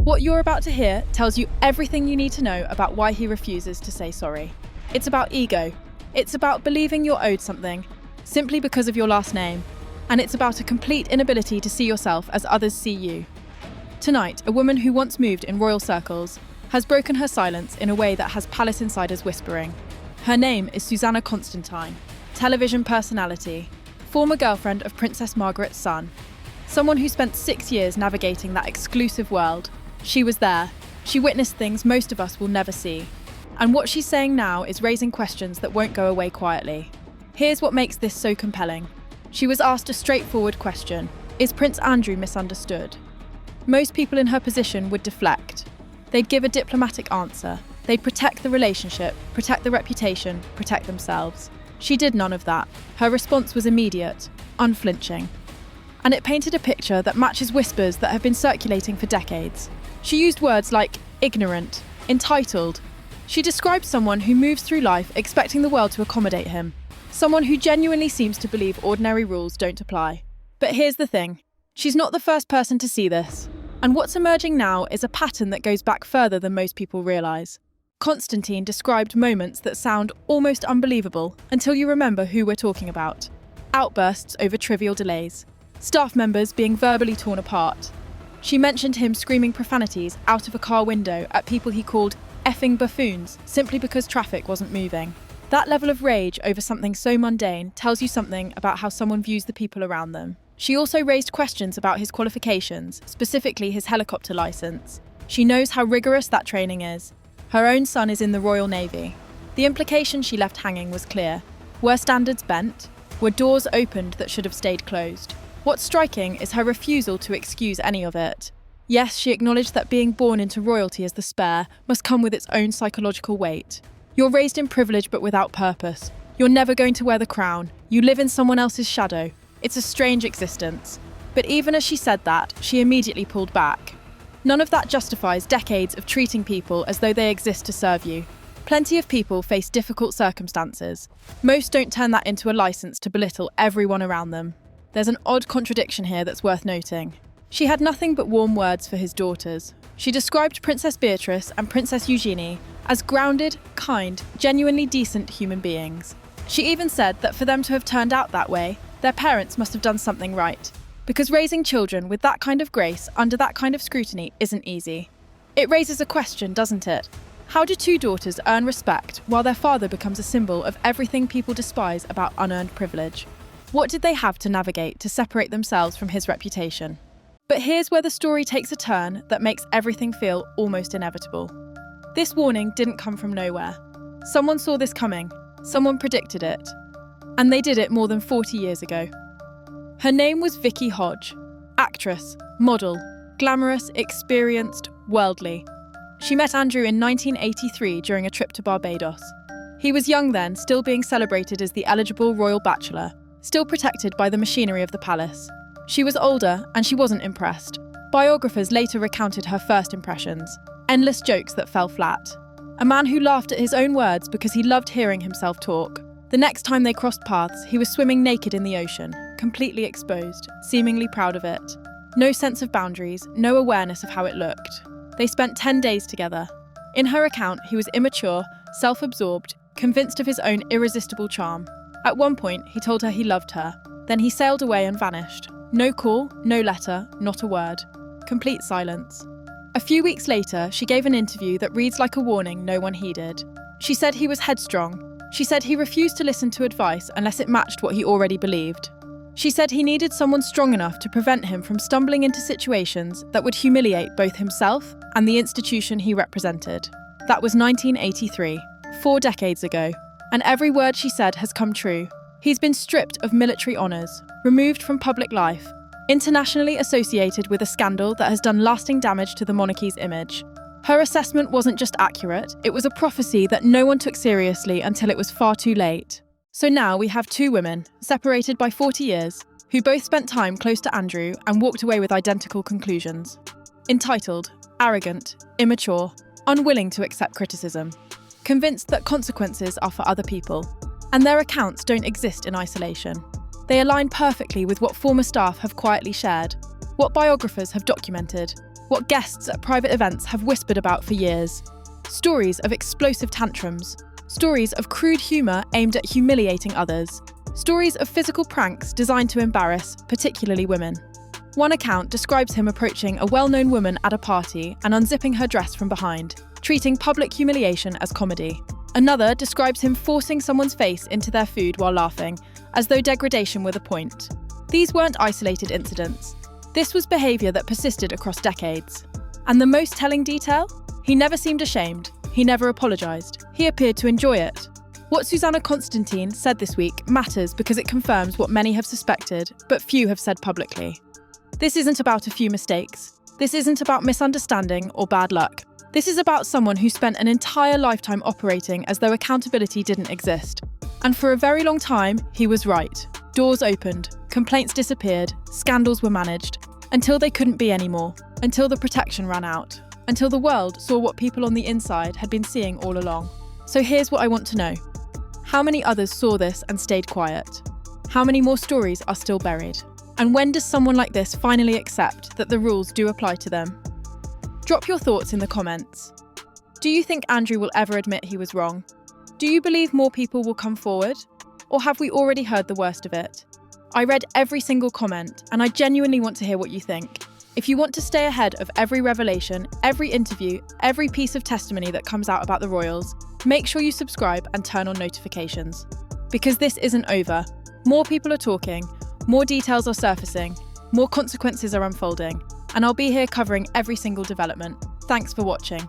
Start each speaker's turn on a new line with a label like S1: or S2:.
S1: What you're about to hear tells you everything you need to know about why he refuses to say sorry. It's about ego. It's about believing you're owed something simply because of your last name. And it's about a complete inability to see yourself as others see you. Tonight, a woman who once moved in royal circles has broken her silence in a way that has palace insiders whispering. Her name is Susanna Constantine, television personality, former girlfriend of Princess Margaret's son, someone who spent 6 years navigating that exclusive world. She was there. She witnessed things most of us will never see. And what she's saying now is raising questions that won't go away quietly. Here's what makes this so compelling. She was asked a straightforward question. Is Prince Andrew misunderstood? Most people in her position would deflect. They'd give a diplomatic answer. They'd protect the relationship, protect the reputation, protect themselves. She did none of that. Her response was immediate, unflinching. And it painted a picture that matches whispers that have been circulating for decades. She used words like ignorant, entitled. She described someone who moves through life expecting the world to accommodate him. Someone who genuinely seems to believe ordinary rules don't apply. But here's the thing. She's not the first person to see this. And what's emerging now is a pattern that goes back further than most people realise. Constantine described moments that sound almost unbelievable until you remember who we're talking about. Outbursts over trivial delays. Staff members being verbally torn apart. She mentioned him screaming profanities out of a car window at people he called effing buffoons simply because traffic wasn't moving. That level of rage over something so mundane tells you something about how someone views the people around them. She also raised questions about his qualifications, specifically his helicopter licence. She knows how rigorous that training is. Her own son is in the Royal Navy. The implication she left hanging was clear. Were standards bent? Were doors opened that should have stayed closed? What's striking is her refusal to excuse any of it. Yes, she acknowledged that being born into royalty as the spare must come with its own psychological weight. You're raised in privilege but without purpose. You're never going to wear the crown. You live in someone else's shadow. It's a strange existence. But even as she said that, she immediately pulled back. None of that justifies decades of treating people as though they exist to serve you. Plenty of people face difficult circumstances. Most don't turn that into a license to belittle everyone around them. There's an odd contradiction here that's worth noting. She had nothing but warm words for his daughters. She described Princess Beatrice and Princess Eugenie as grounded, kind, genuinely decent human beings. She even said that for them to have turned out that way, their parents must have done something right. Because raising children with that kind of grace under that kind of scrutiny isn't easy. It raises a question, doesn't it? How do two daughters earn respect while their father becomes a symbol of everything people despise about unearned privilege? What did they have to navigate to separate themselves from his reputation? But here's where the story takes a turn that makes everything feel almost inevitable. This warning didn't come from nowhere. Someone saw this coming. Someone predicted it. And they did it more than 40 years ago. Her name was Vicky Hodge. Actress, model, glamorous, experienced, worldly. She met Andrew in 1983 during a trip to Barbados. He was young then, still being celebrated as the eligible royal bachelor, still protected by the machinery of the palace. She was older, and she wasn't impressed. Biographers later recounted her first impressions. Endless jokes that fell flat. A man who laughed at his own words because he loved hearing himself talk. The next time they crossed paths, he was swimming naked in the ocean, completely exposed, seemingly proud of it. No sense of boundaries, no awareness of how it looked. They spent 10 days together. In her account, he was immature, self-absorbed, convinced of his own irresistible charm. At one point, he told her he loved her. Then he sailed away and vanished. No call, no letter, not a word. Complete silence. A few weeks later, she gave an interview that reads like a warning no one heeded. She said he was headstrong. She said he refused to listen to advice unless it matched what he already believed. She said he needed someone strong enough to prevent him from stumbling into situations that would humiliate both himself and the institution he represented. That was 1983, 4 decades ago. And every word she said has come true. He's been stripped of military honours, removed from public life, internationally associated with a scandal that has done lasting damage to the monarchy's image. Her assessment wasn't just accurate, it was a prophecy that no one took seriously until it was far too late. So now we have 2 women, separated by 40 years, who both spent time close to Andrew and walked away with identical conclusions. Entitled, arrogant, immature, unwilling to accept criticism, convinced that consequences are for other people, and their accounts don't exist in isolation. They align perfectly with what former staff have quietly shared. what biographers have documented, what guests at private events have whispered about for years. Stories of explosive tantrums, stories of crude humour aimed at humiliating others, stories of physical pranks designed to embarrass, particularly women. One account describes him approaching a well-known woman at a party and unzipping her dress from behind, treating public humiliation as comedy. Another describes him forcing someone's face into their food while laughing, as though degradation were the point. These weren't isolated incidents. This was behaviour that persisted across decades. And the most telling detail? He never seemed ashamed. He never apologised. He appeared to enjoy it. What Susanna Constantine said this week matters because it confirms what many have suspected, but few have said publicly. This isn't about a few mistakes. This isn't about misunderstanding or bad luck. This is about someone who spent an entire lifetime operating as though accountability didn't exist. And for a very long time, he was right. Doors opened, complaints disappeared, scandals were managed, until they couldn't be anymore, until the protection ran out, until the world saw what people on the inside had been seeing all along. So here's what I want to know. How many others saw this and stayed quiet? How many more stories are still buried? And when does someone like this finally accept that the rules do apply to them? Drop your thoughts in the comments. Do you think Andrew will ever admit he was wrong? Do you believe more people will come forward? Or have we already heard the worst of it? I read every single comment, and I genuinely want to hear what you think. If you want to stay ahead of every revelation, every interview, every piece of testimony that comes out about the royals, make sure you subscribe and turn on notifications. Because this isn't over. More people are talking, more details are surfacing, more consequences are unfolding, and I'll be here covering every single development. Thanks for watching.